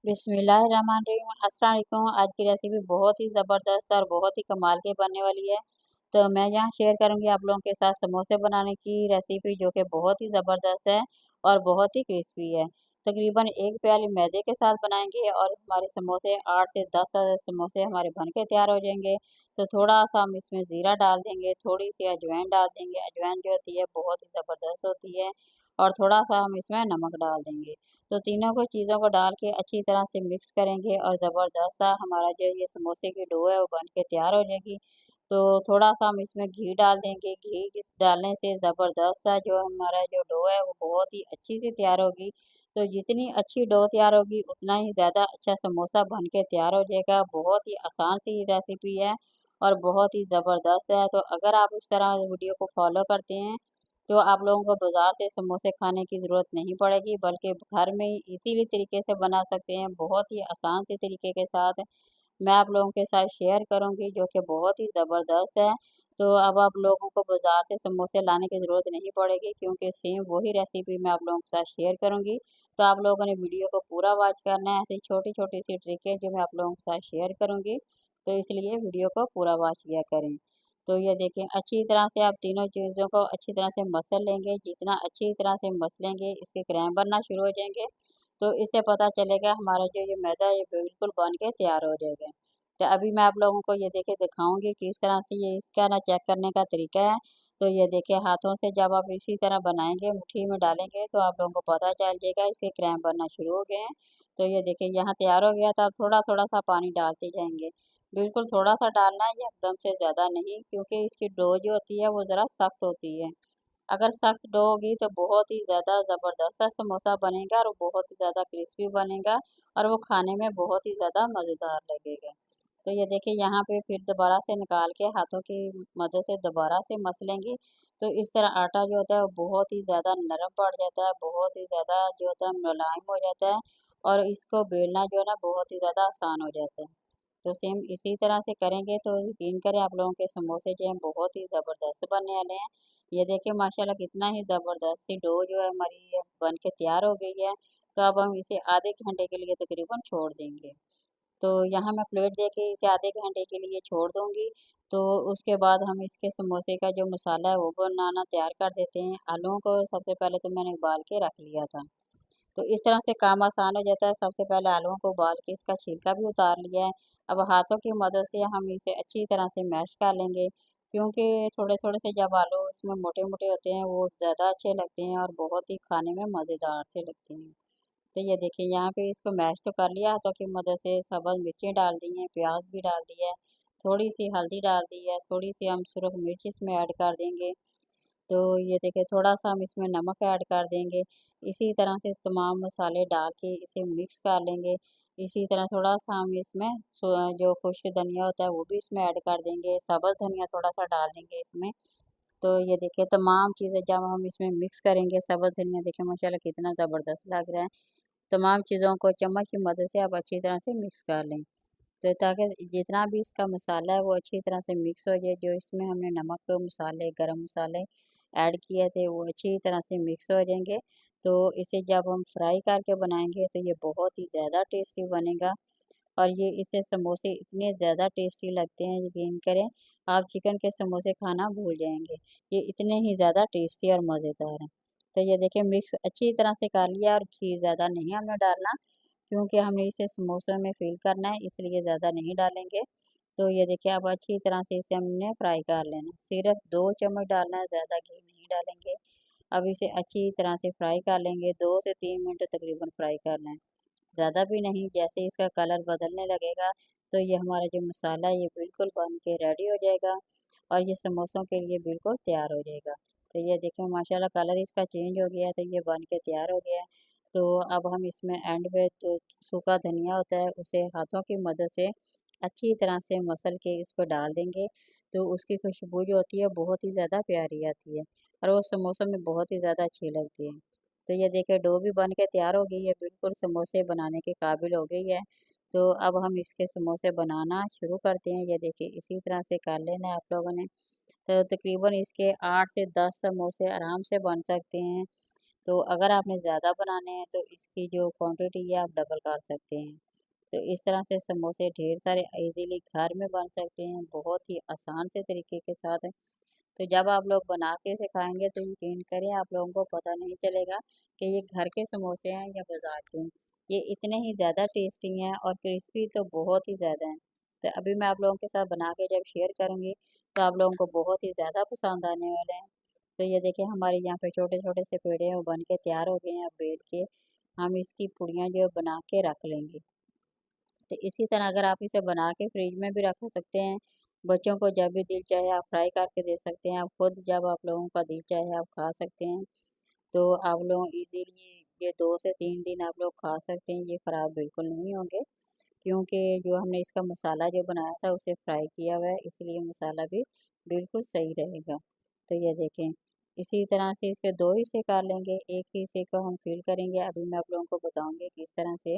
बिस्मिल्लाहिर्रहमानिर्रहीम। अस्सलाम वालेकुम। आज की रेसिपी बहुत ही ज़बरदस्त और बहुत ही कमाल की बनने वाली है। तो मैं यहाँ शेयर करूँगी आप लोगों के साथ समोसे बनाने की रेसिपी, जो कि बहुत ही ज़बरदस्त है और बहुत ही क्रिस्पी है। तकरीबन 1 प्याली मैदे के साथ बनाएंगे और हमारे समोसे 8 से 10 समोसे हमारे बन के तैयार हो जाएंगे। तो थोड़ा-सा हम इसमें ज़ीरा डाल देंगे, थोड़ी-सी अजवाइन डाल देंगे। अजवाइन जो होती है बहुत ही ज़बरदस्त होती है, और थोड़ा-सा हम इसमें नमक डाल देंगे। तो तीनों को चीज़ों को डाल के अच्छी तरह से मिक्स करेंगे और ज़बरदस्त सा हमारा जो ये समोसे की डो है वो बन के तैयार हो जाएगी। तो थोड़ा-सा हम इसमें घी डाल देंगे। घी इस डालने से ज़बरदस्त सा जो हमारा जो डो है वो बहुत ही अच्छी सी तैयार होगी। तो जितनी अच्छी डो तैयार होगी उतना ही ज़्यादा अच्छा समोसा बन के तैयार हो जाएगा। बहुत ही आसान सी रेसिपी है और बहुत ही ज़बरदस्त है। तो अगर आप इस तरह वीडियो को फ़ॉलो करते हैं तो आप लोगों को बाज़ार से समोसे खाने की ज़रूरत नहीं पड़ेगी, बल्कि घर में ही इज़ीली तरीके से बना सकते हैं, बहुत ही आसान से तरीके के साथ मैं आप लोगों के साथ शेयर करूँगी, जो कि बहुत ही ज़बरदस्त है। तो अब आप लोगों को बाज़ार से समोसे लाने की ज़रूरत नहीं पड़ेगी, क्योंकि सेम वही रेसिपी मैं आप लोगों के साथ शेयर करूँगी। तो आप लोगों ने वीडियो को पूरा वॉच करना है। ऐसी छोटी-छोटी सी ट्रिक है जो मैं आप लोगों के साथ शेयर करूँगी, तो इसलिए वीडियो को पूरा वॉच किया करें। तो ये देखें, अच्छी तरह से आप तीनों चीज़ों को अच्छी तरह से मसल लेंगे। जितना अच्छी तरह से मसलेंगे, इसके क्रैम्प बनना शुरू हो जाएँगे। तो इससे पता चलेगा हमारा जो ये मैदा है ये बिल्कुल बन के तैयार हो जाएगा। तो अभी मैं आप लोगों को ये देखिए दिखाऊँगी किस तरह से ये इसका ना चेक करने का तरीका है। तो ये देखिए, हाथों से जब आप इसी तरह बनाएँगे, मुट्ठी में डालेंगे, तो आप लोगों को पता चल जाएगा इसके क्रैम्प बनना शुरू हो गए हैं। तो ये देखिए यहाँ तैयार हो गया था, थोड़ा-थोड़ा सा पानी डालते जाएँगे। बिल्कुल थोड़ा-सा डालना है, ये एकदम से ज़्यादा नहीं, क्योंकि इसकी डो जो होती है वो ज़रा सख्त होती है। अगर सख्त डो होगी तो बहुत ही ज़्यादा ज़बरदस्त सा समोसा बनेगा और बहुत ही ज़्यादा क्रिस्पी बनेगा, और वो खाने में बहुत ही ज़्यादा मज़ेदार लगेगा। तो ये देखिए यहाँ पे फिर दोबारा से निकाल के हाथों की मदद से दोबारा से मसलेंगे। तो इस तरह आटा जो होता है वो बहुत ही ज़्यादा नरम पड़ जाता है, बहुत ही ज़्यादा जो होता है मुलायम हो जाता है, और इसको बेलना जो है ना बहुत ही ज़्यादा आसान हो जाता है। तो सेम इसी तरह से करेंगे तो यकीन करें आप लोगों के समोसे जो हैं बहुत ही ज़बरदस्त बनने वाले हैं। ये देखिए माशाल्लाह कितना ही ज़बरदस्त सी डो जो है हमारी ये बन के तैयार हो गई है। तो अब हम इसे आधे घंटे के लिए तकरीबन छोड़ देंगे। तो यहाँ मैं प्लेट देके इसे आधे घंटे के लिए छोड़ दूँगी। तो उसके बाद हम इसके समोसे का जो मसाला है वो बनाना तैयार कर देते हैं। आलूओं को सबसे पहले तो मैंने उबाल के रख लिया था। तो इस तरह से काम आसान हो जाता है। सबसे पहले आलूओं को उबाल के इसका छिलका भी उतार लिया है। अब हाथों की मदद से हम इसे अच्छी तरह से मैश कर लेंगे, क्योंकि थोड़े-थोड़े से जब आलू उसमें मोटे-मोटे होते हैं वो ज़्यादा अच्छे लगते हैं और बहुत ही खाने में मज़ेदार से लगते हैं। तो ये देखिए यहाँ पे इसको मैश तो कर लिया हाथों की मदद से, सब्ज़ मिर्चें डाल दी हैं, प्याज भी डाल दिया है, थोड़ी-सी हल्दी डाल दी है, थोड़ी-सी हम सुरख मिर्च इसमें ऐड कर देंगे। तो ये देखिए थोड़ा-सा हम इसमें नमक ऐड कर देंगे। इसी तरह से तमाम मसाले डाल के इसे मिक्स कर लेंगे। इसी तरह थोड़ा-सा हम इसमें जो खुश्क धनिया होता है वो भी इसमें ऐड कर देंगे। सब्ज़ धनिया थोड़ा-सा डाल देंगे इसमें। तो ये देखिए तमाम चीज़ें जब हम इसमें मिक्स करेंगे, सब्ज़ धनिया देखिए माशाल्लाह कितना ज़बरदस्त लग रहा है। तमाम चीज़ों को चम्मच की मदद से आप अच्छी तरह से मिक्स कर लें। तो ताकि जितना भी इसका मसाला है वो अच्छी तरह से मिक्स हो जाए, जो इसमें हमने नमक, मसाले, गरम मसाले ऐड किए थे वो अच्छी तरह से मिक्स हो जाएँगे। तो इसे जब हम फ्राई करके बनाएँगे तो ये बहुत ही ज़्यादा टेस्टी बनेगा, और ये इससे समोसे इतने ज़्यादा टेस्टी लगते हैं, यकीन करें आप चिकन के समोसे खाना भूल जाएँगे। ये इतने ही ज़्यादा टेस्टी और मज़ेदार हैं। तो ये देखिए मिक्स अच्छी तरह से कर लिया, और घी ज़्यादा नहीं हमने डालना, क्योंकि हमने इसे समोसों में फ़िल करना है, इसलिए ज़्यादा नहीं डालेंगे। तो ये देखिए अब अच्छी तरह से इसे हमने फ्राई कर लेना। सिर्फ़ 2 चम्मच डालना है, ज़्यादा घी नहीं डालेंगे। अब इसे अच्छी तरह से फ्राई कर लेंगे, 2 से 3 मिनट तकरीबन फ्राई करना है। ज़्यादा भी नहीं, जैसे इसका कलर बदलने लगेगा तो ये हमारा जो मसाला है ये बिल्कुल बन के रेडी हो जाएगा, और ये समोसों के लिए बिल्कुल तैयार हो जाएगा। तो ये देखें माशाल्लाह कलर इसका चेंज हो गया है, तो ये बन के तैयार हो गया है। तो अब हम इसमें एंड में जो सूखा धनिया होता है उसे हाथों की मदद से अच्छी तरह से मसल के इस पर डाल देंगे। तो उसकी खुशबू जो होती है बहुत ही ज़्यादा प्यारी आती है, और वो समोसों में बहुत ही ज़्यादा अच्छी लगती है। तो ये देखिए डो भी बन के तैयार हो गई है, बिल्कुल समोसे बनाने के काबिल हो गई है। तो अब हम इसके समोसे बनाना शुरू करते हैं। ये देखिए इसी तरह से कर लेना है आप लोगों ने। तो तकरीबन इसके 8 से 10 समोसे आराम से बन सकते हैं। तो अगर आपने ज़्यादा बनाने हैं तो इसकी जो क्वांटिटी है आप डबल कर सकते हैं। तो इस तरह से समोसे ढेर सारे इजीली घर में बन सकते हैं, बहुत ही आसान से तरीके के साथ। तो जब आप लोग बना के इसे खाएंगे तो यकीन करें आप लोगों को पता नहीं चलेगा कि ये घर के समोसे हैं या बाजार के। ये इतने ही ज़्यादा टेस्टी हैं और क्रिस्पी तो बहुत ही ज़्यादा हैं। तो अभी मैं आप लोगों के साथ बना के जब शेयर करूँगी तो आप लोगों को बहुत ही ज़्यादा पसंद आने वाले हैं। तो ये देखिए हमारे यहाँ पे छोटे छोटे से पेड़े हैं वो बन के तैयार हो गए हैं। अब बेल के हम इसकी पुड़ियाँ जो है बना के रख लेंगे। तो इसी तरह अगर आप इसे बना के फ्रिज में भी रख सकते हैं, बच्चों को जब भी दिल चाहे आप फ्राई करके दे सकते हैं, आप खुद जब आप लोगों का दिल चाहे आप खा सकते हैं। तो आप लोग इजीली ये 2 से 3 दिन आप लोग खा सकते हैं, ये खराब बिल्कुल नहीं होंगे क्योंकि जो हमने इसका मसाला जो बनाया था उसे फ्राई किया हुआ है, इसलिए मसाला भी बिल्कुल सही रहेगा। तो ये देखें, इसी तरह से इसके 2 हिस्से कर लेंगे, एक हिस्से को हम फिल करेंगे। अभी मैं आप लोगों को बताऊँगी किस तरह से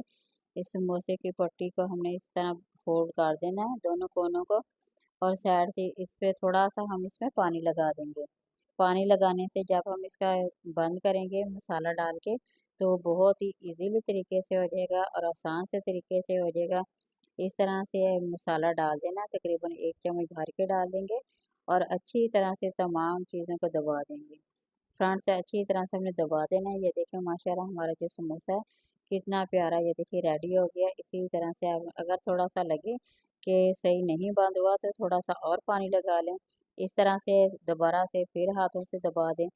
इस समोसे की पट्टी को हमने इस तरह फोल्ड कर देना है दोनों कोनों को, और साइड से इस पे थोड़ा-सा हम इसमें पानी लगा देंगे। पानी लगाने से जब हम इसका बंद करेंगे मसाला डाल के, तो बहुत ही ईज़िली तरीके से हो जाएगा और आसान से तरीके से हो जाएगा। इस तरह से मसाला डाल देना, तकरीबन 1 चम्मच भर के डाल देंगे और अच्छी तरह से तमाम चीज़ों को दबा देंगे। फ्रंट से अच्छी तरह से हमने दबा देना है। ये देखिए माशाल्लाह हमारा जो समोसा है कितना प्यारा ये देखिए रेडी हो गया। इसी तरह से अब अगर थोड़ा-सा लगे कि सही नहीं बंद हुआ तो थोड़ा-सा और पानी लगा लें। इस तरह से दोबारा से फिर हाथों से दबा दें।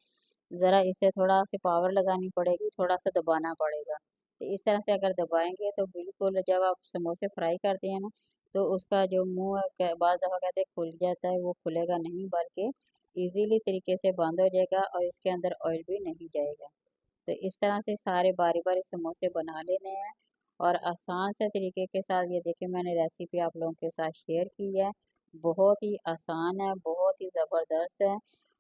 ज़रा इसे थोड़ा-सी पावर लगानी पड़ेगी, थोड़ा-सा दबाना पड़ेगा। तो इस तरह से अगर दबाएँगे तो बिल्कुल जब आप समोसे फ्राई करते हैं ना, तो उसका जो मुँह है क बाज़ दफ़ा कहते हैं खुल जाता है, वो खुलेगा नहीं बल्कि ईज़िली तरीके से बंद हो जाएगा और इसके अंदर ऑयल भी नहीं जाएगा। तो इस तरह से सारे बारी-बारी समोसे बना लेने हैं और आसान से तरीके के साथ ये देखिए मैंने रेसिपी आप लोगों के साथ शेयर की है। बहुत ही आसान है, बहुत ही ज़बरदस्त है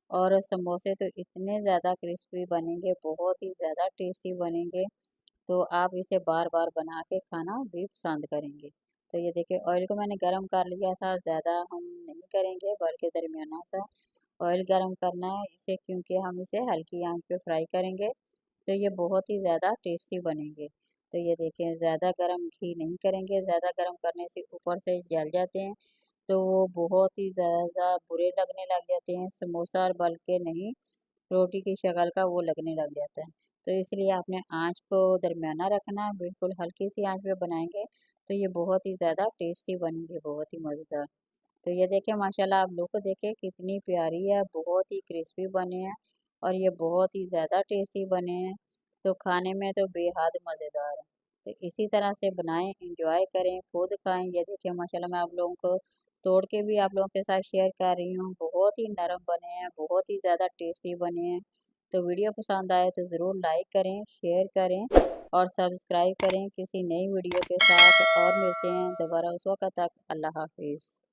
और समोसे तो इतने ज़्यादा क्रिस्पी बनेंगे, बहुत ही ज़्यादा टेस्टी बनेंगे, तो आप इसे बार-बार बना के खाना भी पसंद करेंगे। तो ये देखिए ऑयल को मैंने गरम कर लिया था, ज़्यादा हम नहीं करेंगे बल्कि दरमियाना सा ऑयल गरम करना है इसे, क्योंकि हम इसे हल्की आंच पे फ्राई करेंगे तो ये बहुत ही ज़्यादा टेस्टी बनेंगे। तो ये देखें ज़्यादा गरम घी नहीं करेंगे, ज़्यादा गरम करने से ऊपर से जल जाते हैं, तो वो बहुत ही ज़्यादा बुरे लगने लग जाते हैं समोसा, और बल्कि नहीं रोटी की शक्ल का वो लगने लग जाता है। तो इसलिए आपने आँच को दरमियाना रखना है, बिल्कुल हल्की सी आँच पे बनाएँगे तो ये बहुत ही ज़्यादा टेस्टी बनेंगे, बहुत ही मज़ेदार। तो ये देखिए माशाल्लाह आप लुक देखिए कितनी प्यारी है, बहुत ही क्रिस्पी बने हैं और ये बहुत ही ज़्यादा टेस्टी बने हैं, तो खाने में तो बेहद मज़ेदार है। तो इसी तरह से बनाएँ, एंजॉय करें, खुद खाएँ। ये देखिए माशाल्लाह मैं आप लोगों को तोड़ के भी आप लोगों के साथ शेयर कर रही हूँ, बहुत ही नरम बने हैं, बहुत ही ज़्यादा टेस्टी बने हैं। तो वीडियो पसंद आए तो ज़रूर लाइक करें, शेयर करें और सब्सक्राइब करें किसी नई वीडियो के साथ, और मिलते हैं दोबारा उस वक़्त तक अल्लाह हाफ़िज़।